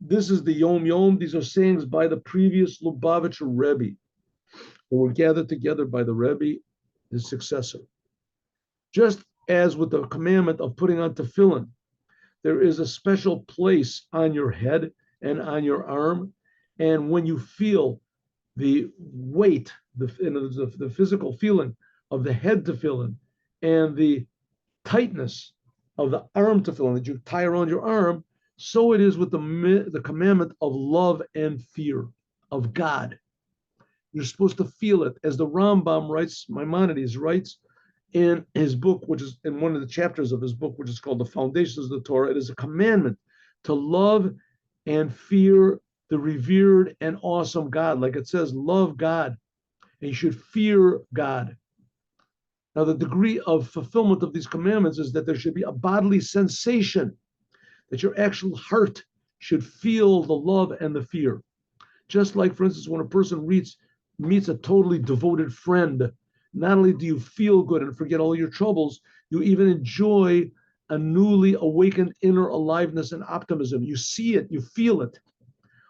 This is the HaYom. These are sayings by the previous Lubavitcher Rebbe, who were gathered together by the Rebbe, his successor. Just as with the commandment of putting on tefillin, there is a special place on your head and on your arm. And when you feel the weight, the physical feeling of the head tefillin and the tightness of the arm tefillin that you tie around your arm, so it is with the commandment of love and fear of God. You're supposed to feel it. As the Rambam writes, Maimonides writes in his book, which is in one of the chapters of his book, which is called The Foundations of the Torah, it is a commandment to love and fear the revered and awesome God. Like it says, love God, and you should fear God. Now, the degree of fulfillment of these commandments is that there should be a bodily sensation, that your actual heart should feel the love and the fear. Just like, for instance, when a person meets a totally devoted friend, not only do you feel good and forget all your troubles, you even enjoy a newly awakened inner aliveness and optimism. You see it, you feel it,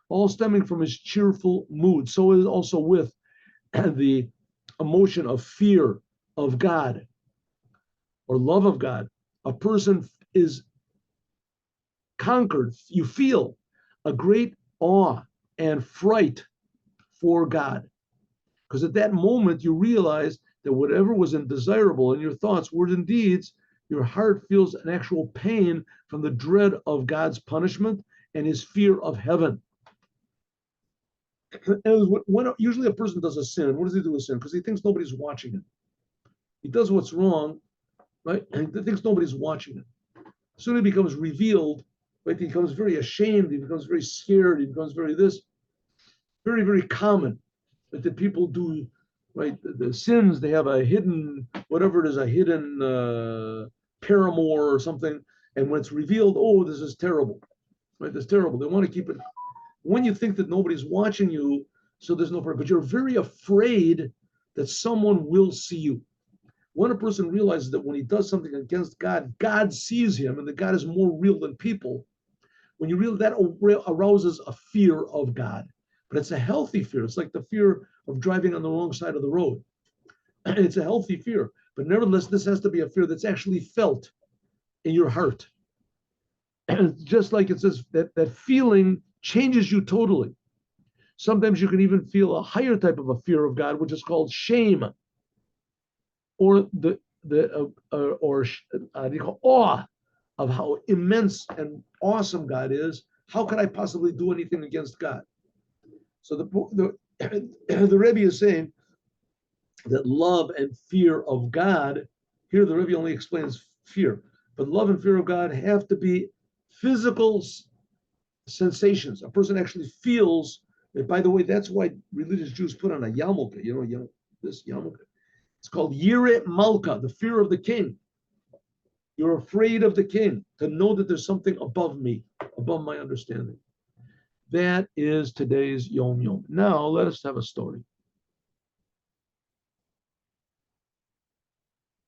all stemming from his cheerful mood. So it is also with the emotion of fear of God or love of God. A person is conquered. You feel a great awe and fright for God. Because at that moment, you realize that whatever was undesirable in your thoughts, words, and deeds, your heart feels an actual pain from the dread of God's punishment and his fear of heaven. And when usually a person does a sin, what does he do with sin? Because he thinks nobody's watching him. He does what's wrong, right? And he thinks nobody's watching him. Soon it becomes revealed, right? He becomes very ashamed. He becomes very scared. He becomes very this, very, very common that people do, right? The sins, they have a hidden, whatever it is, a hidden paramour or something. And when it's revealed, oh, this is terrible, right? This is terrible. They want to keep it. When you think that nobody's watching you, so there's no problem, but you're very afraid that someone will see you. When a person realizes that when he does something against God, God sees him and that God is more real than people, when you realize that arouses a fear of God. But it's a healthy fear. It's like the fear of driving on the wrong side of the road. It's a healthy fear. But nevertheless, this has to be a fear that's actually felt in your heart. And just like it says, that feeling changes you totally. Sometimes you can even feel a higher type of a fear of God, which is called shame, or awe of how immense and awesome God is. How could I possibly do anything against God? So the Rebbe is saying that love and fear of God, here the Rebbe only explains fear, but love and fear of God have to be physical sensations. A person actually feels that, by the way, that's why religious Jews put on a yarmulke, this yarmulke. It's called Yireh Malka, the fear of the king. You're afraid of the king, to know that there's something above me, above my understanding. That is today's HaYom. Now let us have a story.